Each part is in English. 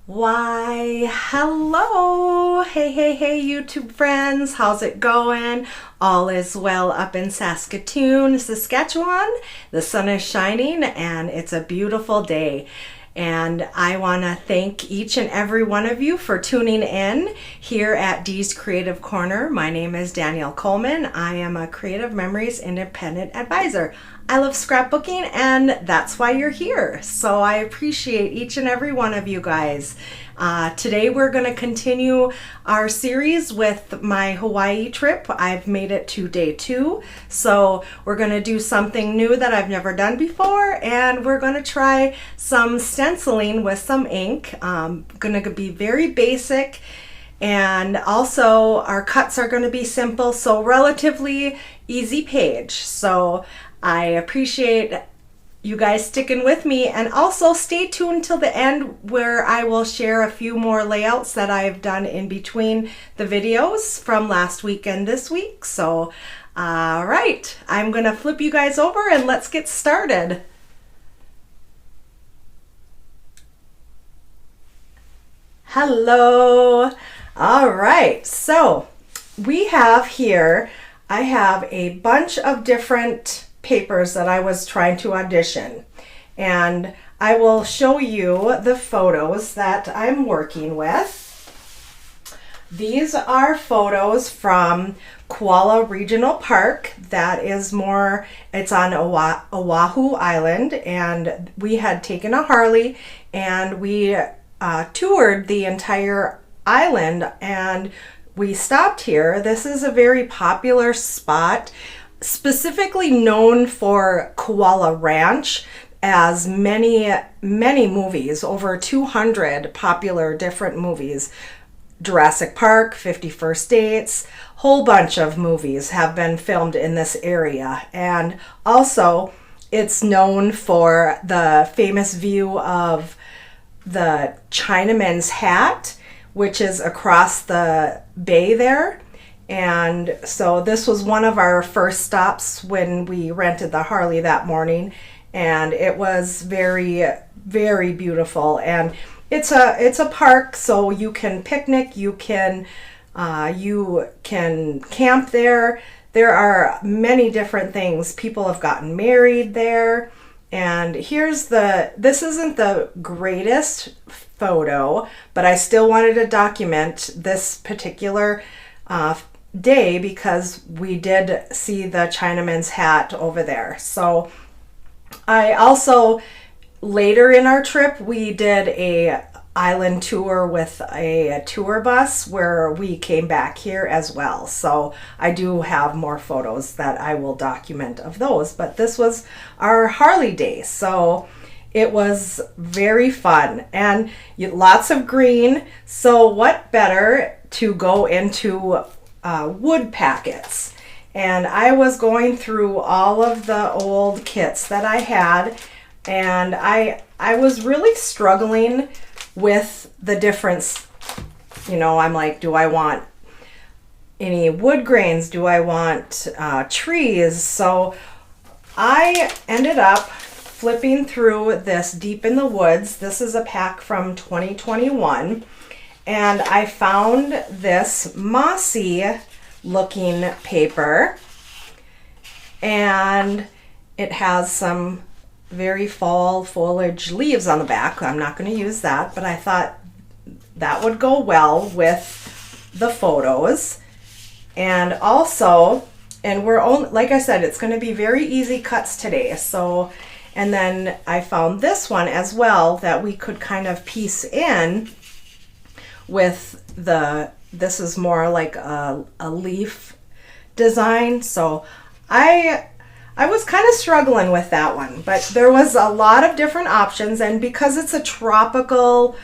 Why, hello! Hey, YouTube friends, how's it going? All is well up in Saskatoon, Saskatchewan. The sun is shining and it's a beautiful day. And I want to thank each and every one of you for tuning in here at Dee's Creative Corner. My name is Danielle Coleman. I am a Creative Memories Independent Advisor. I love scrapbooking and that's why you're here. So I appreciate each and every one of you guys. Today we're going to continue our series with my Hawaii trip. I've made it to day 2. So we're going to do something new that I've never done before, and we're going to try some stenciling with some ink. Going to be very basic. And also our cuts are going to be simple, so relatively easy page. So I appreciate you guys sticking with me, and also stay tuned till the end where I will share a few more layouts that I've done in between the videos from last week and this week. So, all right, I'm going to flip you guys over and let's get started. Hello. All right, so we have here, I have a bunch of different papers that I was trying to audition, and I will show you the photos that I'm working with. These are photos from Koala Regional Park. That is more, it's on Oahu Island, and we had taken a Harley and we toured the entire island, and we stopped here. This is a very popular spot, specifically known for Koala Ranch, as many movies, over 200 popular different movies. Jurassic Park, 50 First Dates, whole bunch of movies have been filmed in this area. And also it's known for the famous view of the Chinaman's Hat, which is across the bay there. And so this was one of our first stops when we rented the Harley that morning, and it was very, very beautiful. And it's a park, so you can picnic, you can camp there. There are many different things. People have gotten married there. And this isn't the greatest photo, but I still wanted to document this particular day because we did see the Chinaman's Hat over there. So I also, later in our trip, we did a island tour with a tour bus where we came back here as well. So I do have more photos that I will document of those, but this was our Harley day. So it was very fun and lots of green. So what better to go into wood packets. And I was going through all of the old kits that I had, and I was really struggling with the difference. You know, I'm like, do I want any wood grains? Do I want trees? So I ended up flipping through this Deep in the Woods. This is a pack from 2021. And I found this mossy looking paper, and it has some very fall foliage leaves on the back. I'm not going to use that, but I thought that would go well with the photos. And also, and we're only, like I said, it's going to be very easy cuts today. So, and then I found this one as well that we could kind of piece in with this is more like a leaf design. So I was kind of struggling with that one, but there was a lot of different options, and because it's a tropical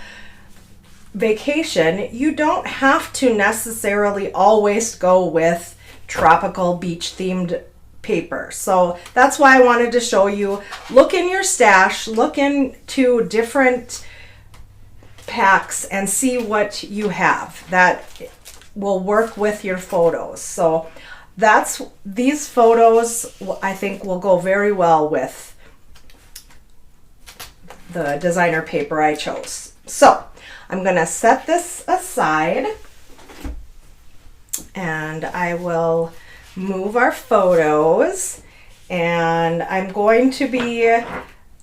vacation, you don't have to necessarily always go with tropical beach themed paper. So that's why I wanted to show you, look in your stash, look into different packs and see what you have that will work with your photos. So these photos I think will go very well with the designer paper I chose. So I'm gonna set this aside and I will move our photos, and I'm going to be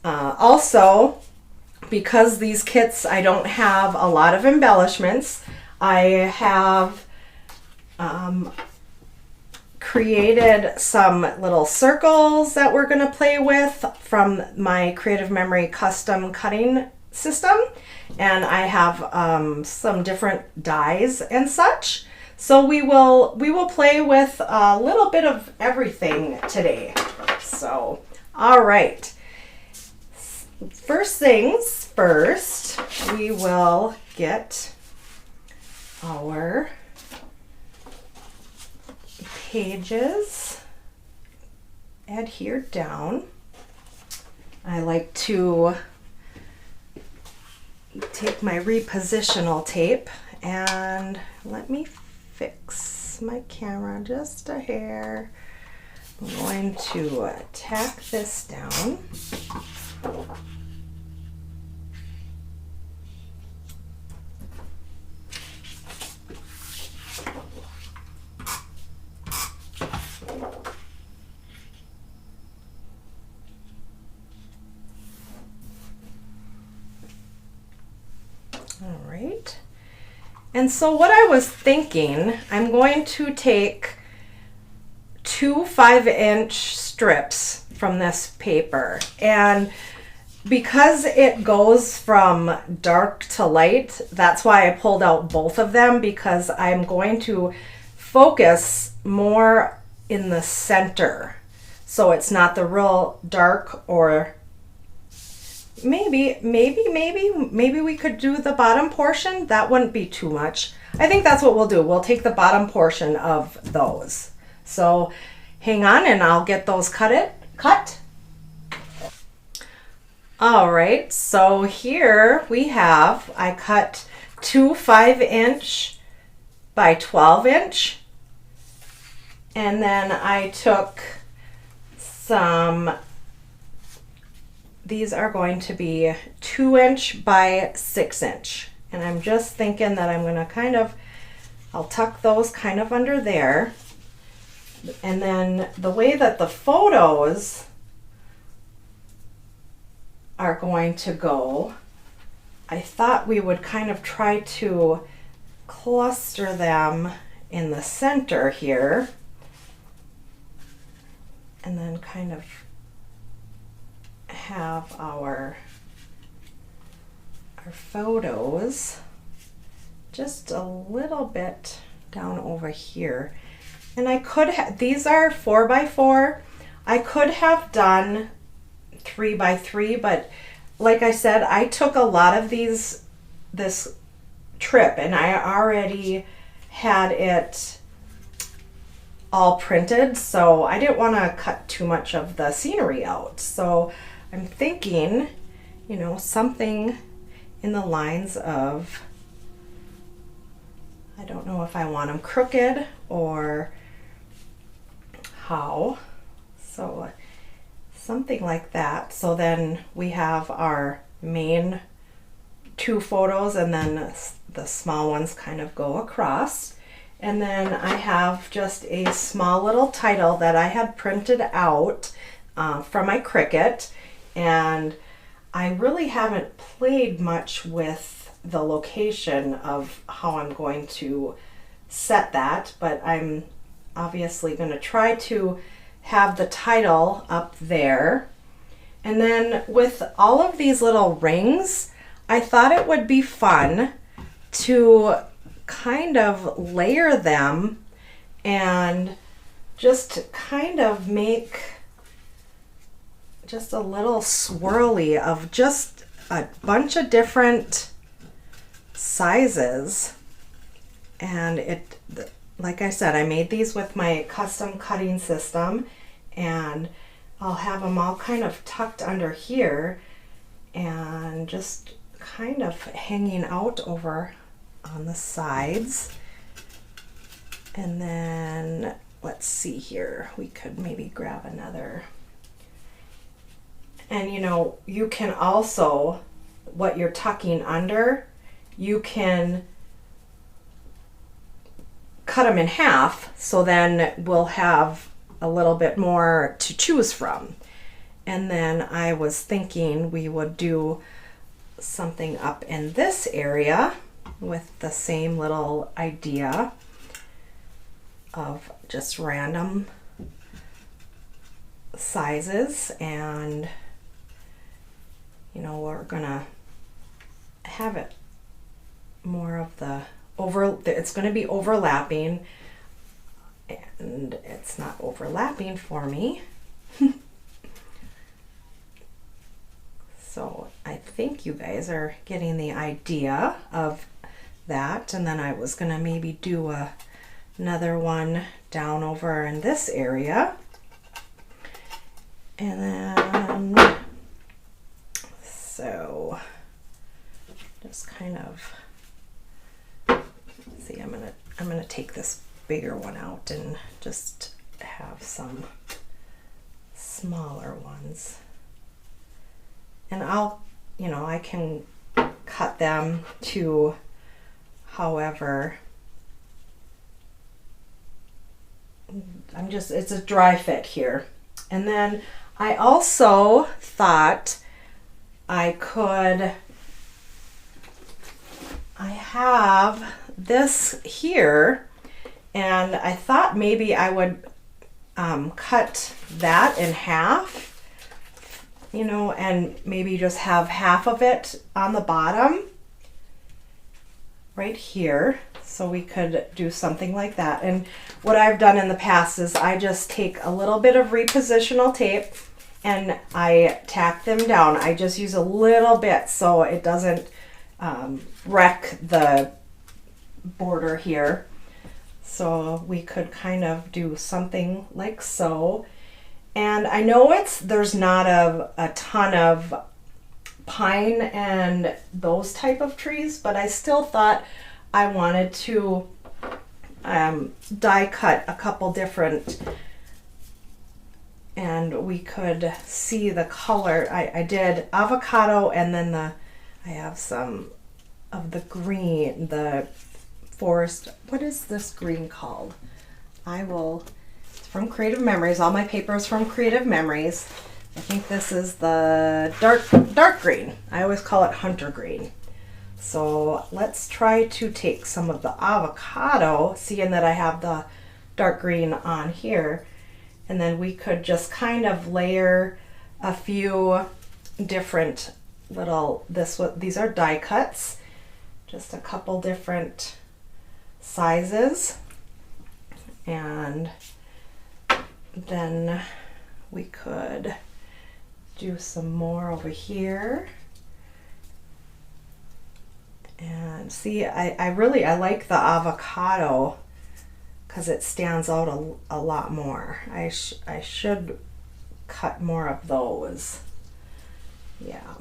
also, because these kits I don't have a lot of embellishments, I have created some little circles that we're going to play with from my Creative Memory custom cutting system, and I have some different dies and such. So we will play with a little bit of everything today. So, all right. First things first, we will get our pages adhered down. I like to take my repositional tape, and let me fix my camera just a hair. I'm going to tack this down. All right. And so what I was thinking, I'm going to take 2 5-inch strips from this paper, and because it goes from dark to light, that's why I pulled out both of them, because I'm going to focus more in the center, so it's not the real dark, or maybe we could do the bottom portion. That wouldn't be too much. I think that's what we'll do. We'll take the bottom portion of those. So hang on and I'll get those cut. All right, so here we have, I cut 2 5-inch by 12-inch, and then I took some, these are going to be 2-inch by 6-inch, and I'm just thinking that I'm gonna kind of, I'll tuck those kind of under there. And then the way that the photos are going to go, I thought we would kind of try to cluster them in the center here, and then kind of have our photos just a little bit down over here. And I could have, these are 4x4. I could have done 3x3, but like I said, I took a lot of this trip, and I already had it all printed, so I didn't want to cut too much of the scenery out. So I'm thinking, you know, something in the lines of, I don't know if I want them crooked or how, so something like that. So then we have our main 2 photos, and then the small ones kind of go across. And then I have just a small little title that I had printed out from my Cricut, and I really haven't played much with the location of how I'm going to set that, but I'm obviously going to try to have the title up there. And then with all of these little rings, I thought it would be fun to kind of layer them and just kind of make just a little swirly of just a bunch of different sizes. And it, like I said, I made these with my custom cutting system, and I'll have them all kind of tucked under here and just kind of hanging out over on the sides. And then let's see here, we could maybe grab another. And you know, you can also, what you're tucking under you can cut them in half, so then we'll have a little bit more to choose from. And then I was thinking we would do something up in this area with the same little idea of just random sizes, and you know, we're gonna have it more of the it's going to be overlapping, and it's not overlapping for me. So I think you guys are getting the idea of that. And then I was going to maybe do another one down over in this area. And then, so just kind of, see, I'm gonna take this bigger one out and just have some smaller ones. And I'll, you know, I can cut them to however. It's a dry fit here. And then I also thought I have this here, and I thought maybe I would cut that in half, you know, and maybe just have half of it on the bottom right here. So we could do something like that. And what I've done in the past is I just take a little bit of repositional tape and I tack them down. I just use a little bit so it doesn't wreck the border here. So we could kind of do something like so. And I know there's not a ton of pine and those type of trees, but I still thought I wanted to die cut a couple different, and we could see the color. I did avocado, and then I have some of the green, the forest. What is this green called? It's from Creative Memories. All my paper is from Creative Memories. I think this is the dark green. I always call it hunter green. So let's try to take some of the avocado, seeing that I have the dark green on here, and then we could just kind of layer a few different little, these are die cuts, just a couple different sizes, and then we could do some more over here. And see, I like the avocado because it stands out a lot more. I should cut more of those. Yeah.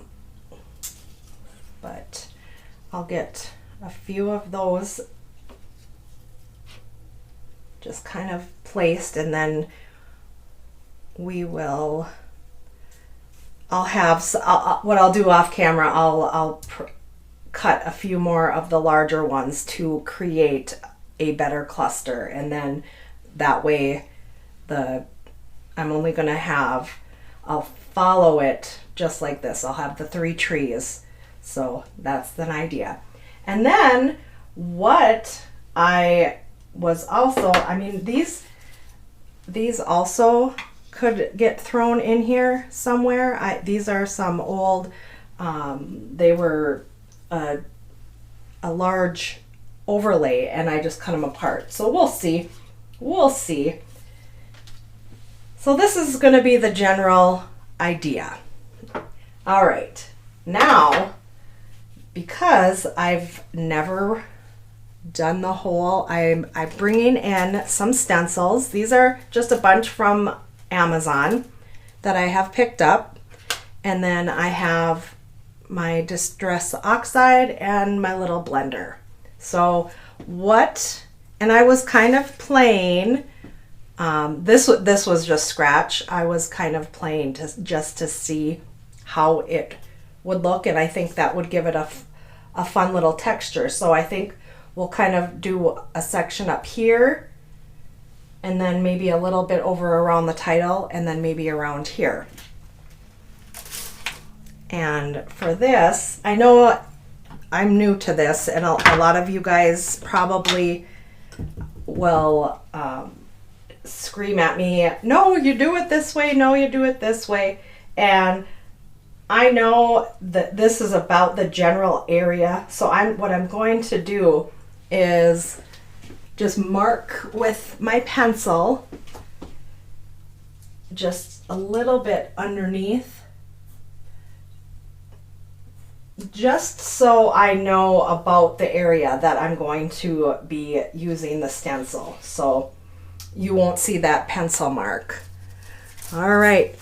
But I'll get a few of those just kind of placed, and then what I'll do off camera, I'll cut a few more of the larger ones to create a better cluster, and then that way I'm only going to I'll follow it just like this. I'll have the 3 trees. So that's an idea. And then what I was also, these also could get thrown in here somewhere. These are some old, they were a large overlay, and I just cut them apart. So we'll see. So this is going to be the general idea. All right. Now, because I've never done the whole, I'm bringing in some stencils. These are just a bunch from Amazon that I have picked up. And then I have my Distress Oxide and my little blender. So and I was kind of playing, this was just scratch. I was kind of playing just to see how it would look, and I think that would give it a a fun little texture. So I think we'll kind of do a section up here, and then maybe a little bit over around the title, and then maybe around here. And for this, I know I'm new to this, and a lot of you guys probably will scream at me, no, you do it this way, no, you do it this way. And I know that this is about the general area, so what I'm going to do is just mark with my pencil just a little bit underneath, just so I know about the area that I'm going to be using the stencil, so you won't see that pencil mark. All right,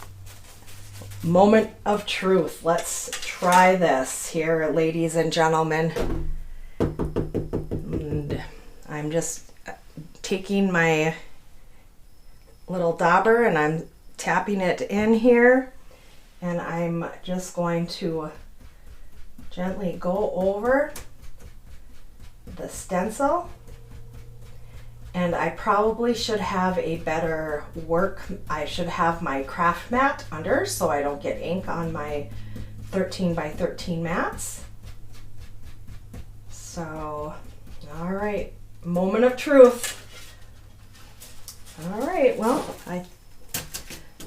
moment of truth. Let's try this here, ladies and gentlemen. And I'm just taking my little dauber and I'm tapping it in here, and I'm just going to gently go over the stencil. And I probably should have a better I should have my craft mat under so I don't get ink on my 13 by 13 mats. So, all right, moment of truth. All right, well,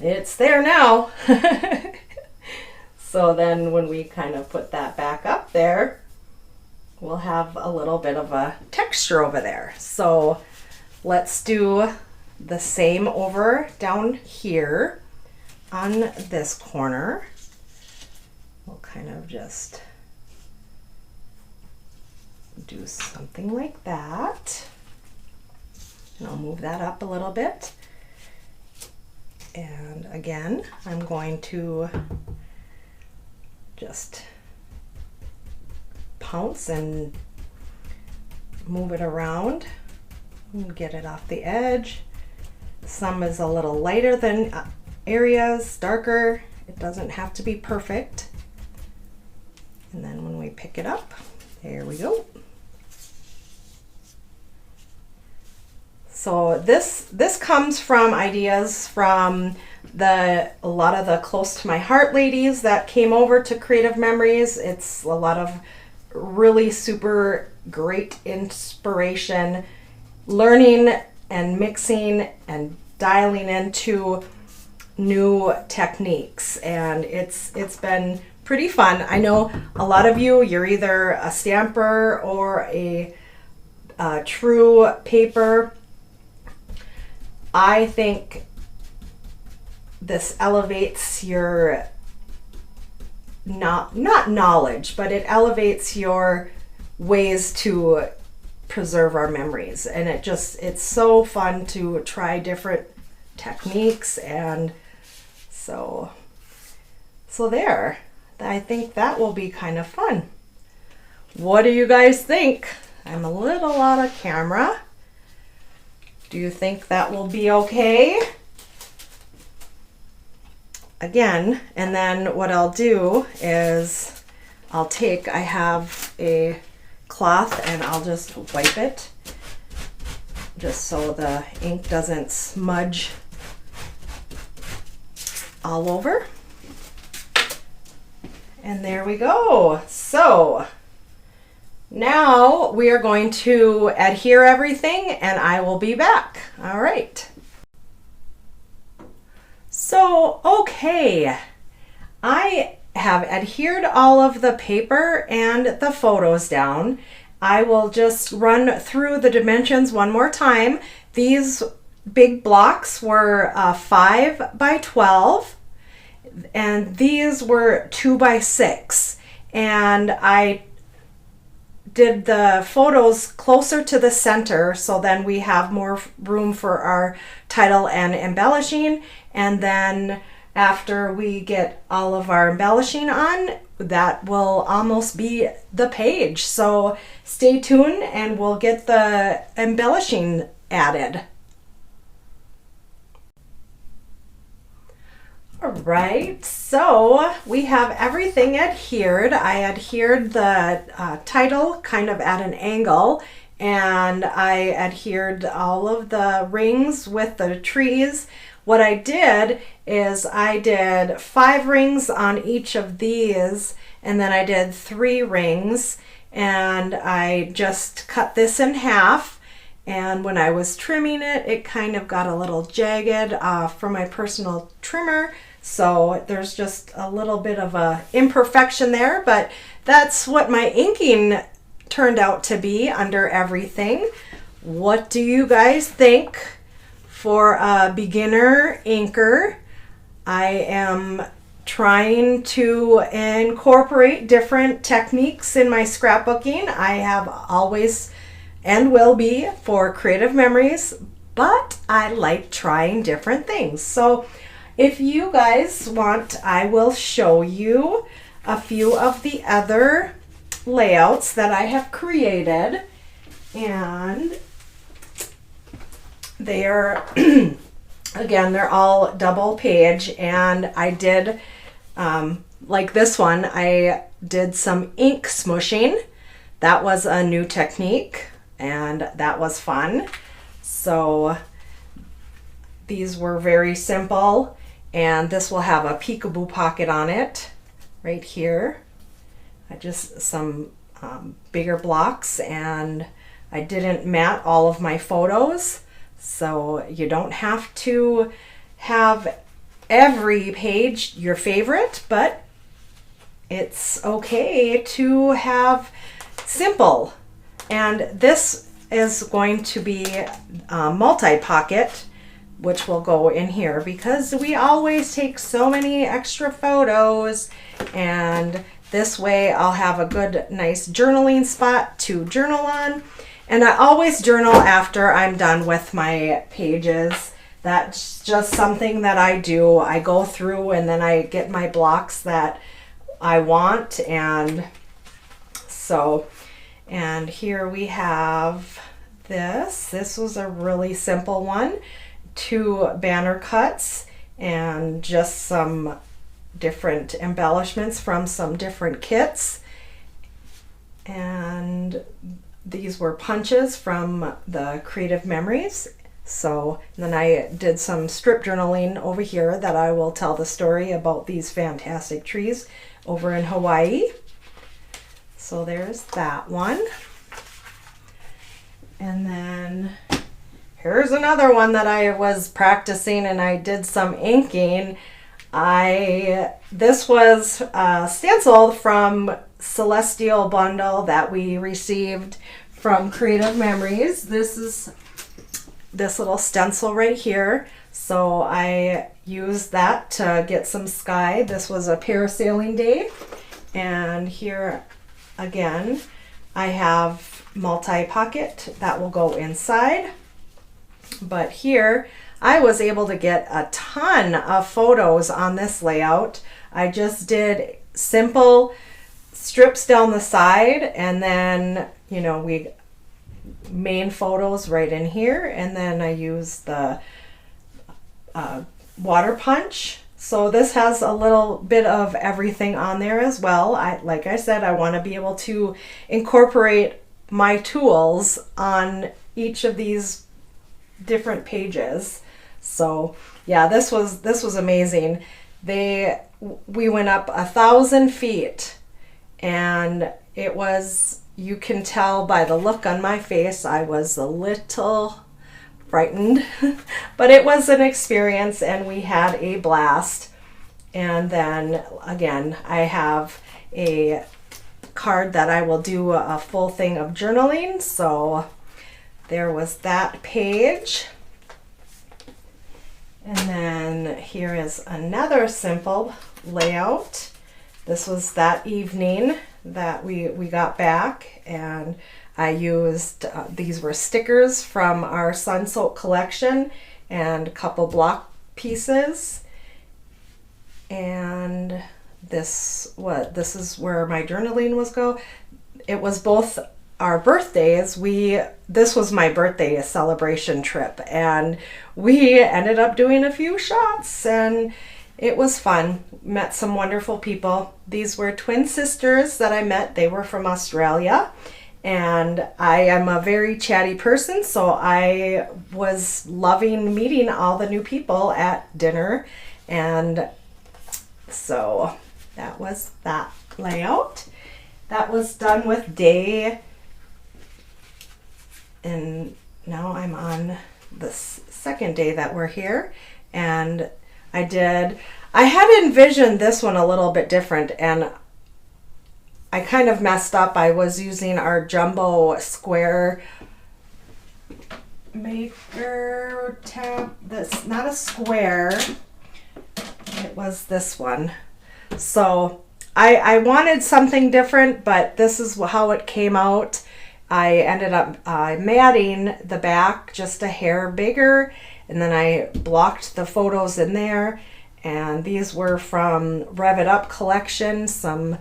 it's there now. So then when we kind of put that back up there, we'll have a little bit of a texture over there. So let's do the same over down here on this corner. We'll kind of just do something like that. And I'll move that up a little bit. And again, I'm going to just pounce and move it around and get it off the edge. Some is a little lighter than areas, darker. It doesn't have to be perfect. And then when we pick it up, there we go. So this comes from ideas from a lot of the close to my heart ladies that came over to Creative Memories. It's a lot of really super great inspiration, learning and mixing and dialing into new techniques, and it's been pretty fun. I know a lot of you're either a stamper or a true paper. I think this elevates your not knowledge, but it elevates your ways to preserve our memories, and it's so fun to try different techniques. And so there, I think that will be kind of fun. What do you guys think? I'm a little out of camera. Do you think that will be okay? Again, and then what I'll do is I have a cloth and I'll just wipe it just so the ink doesn't smudge all over. And there we go. So now we are going to adhere everything and I will be back. All right. So, okay, I have adhered all of the paper and the photos down. I will just run through the dimensions one more time. These big blocks were 5 by 12 and these were 2 by 6. And I did the photos closer to the center so then we have more room for our title and embellishing. And then after we get all of our embellishing on, that will almost be the page. So stay tuned and we'll get the embellishing added. All right, so we have everything adhered. I adhered the title kind of at an angle, and I adhered all of the rings with the trees. What I did is I did 5 rings on each of these, and then I did 3 rings, and I just cut this in half. And when I was trimming it, it kind of got a little jagged from my personal trimmer. So there's just a little bit of a imperfection there, but that's what my inking turned out to be under everything. What do you guys think for a beginner inker? I am trying to incorporate different techniques in my scrapbooking. I have always and will be for creative memories, but I like trying different things. So if you guys want, I will show you a few of the other layouts that I have created, and they are again, they're all double page, and I did like this one, I did some ink smushing. That was a new technique, and that was fun. So these were very simple, and this will have a peekaboo pocket on it right here. I just some bigger blocks, and I didn't mat all of my photos, so you don't have to have every page your favorite, but it's okay to have simple. And this is going to be a multi-pocket, which will go in here because we always take so many extra photos, and this way I'll have a good nice journaling spot to journal on. And I always journal after I'm done with my pages. That's just something that I do. I go through and then I get my blocks that I want. And so, and here we have this. This was a really simple one. 2 banner cuts and just some different embellishments from some different kits. And these were punches from the Creative Memories. So then I did some strip journaling over here that I will tell the story about these fantastic trees over in Hawaii. So there's that one. And then here's another one that I was practicing, and I did some inking. This was stenciled from Celestial bundle that we received from Creative Memories. This is this little stencil right here. So I used that to get some sky. This was a parasailing day. And here again, I have multi-pocket that will go inside. But here, I was able to get a ton of photos on this layout. I just did simple strips down the side, and then, you know, we main photos right in here, and then I used the water punch. So this has a little bit of everything on there as well. Like I said, I want to be able to incorporate my tools on each of these different pages. So yeah, this was amazing. We went up 1,000 feet, and it was, you can tell by the look on my face, I was a little frightened, but it was an experience and we had a blast. And then again, I have a card that I will do a full thing of journaling. So there was that page. And then here is another simple layout. This was that evening that we got back, and I used, these were stickers from our Sun Soak collection and a couple block pieces. And this is where my journaling was go. It was both our birthdays. This was my birthday celebration trip, and we ended up doing a few shots, and it was fun. Met some wonderful people. These were twin sisters that I met. They were from Australia. And I am a very chatty person, so I was loving meeting all the new people at dinner. And so that was that layout. That was done with day. And now I'm on the second day that we're here. And I had envisioned this one a little bit different, and I kind of messed up. I was using our jumbo square maker tab. That's not a square. It was this one. So I wanted something different, but this is how it came out. I ended up matting the back just a hair bigger, and then I blocked the photos in there. And these were from Rev It Up collection, some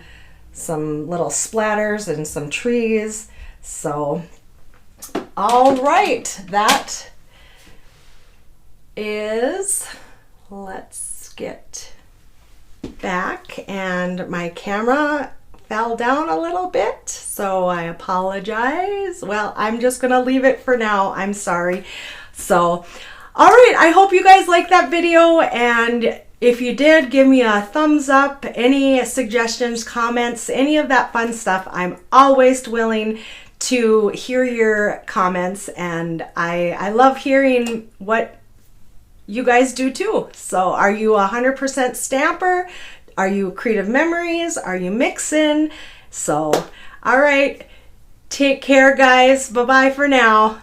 little splatters and some trees. So, all right, that is, let's get back, and my camera fell down a little bit, so I apologize. Well, I'm just gonna leave it for now. I'm sorry. So, all right, I hope you guys liked that video, and if you did, give me a thumbs up, any suggestions, comments, any of that fun stuff. I'm always willing to hear your comments, and I love hearing what you guys do too. So are you 100% stamper? Are you creative memories? Are you mixing? So, all right, take care guys. Bye-bye for now.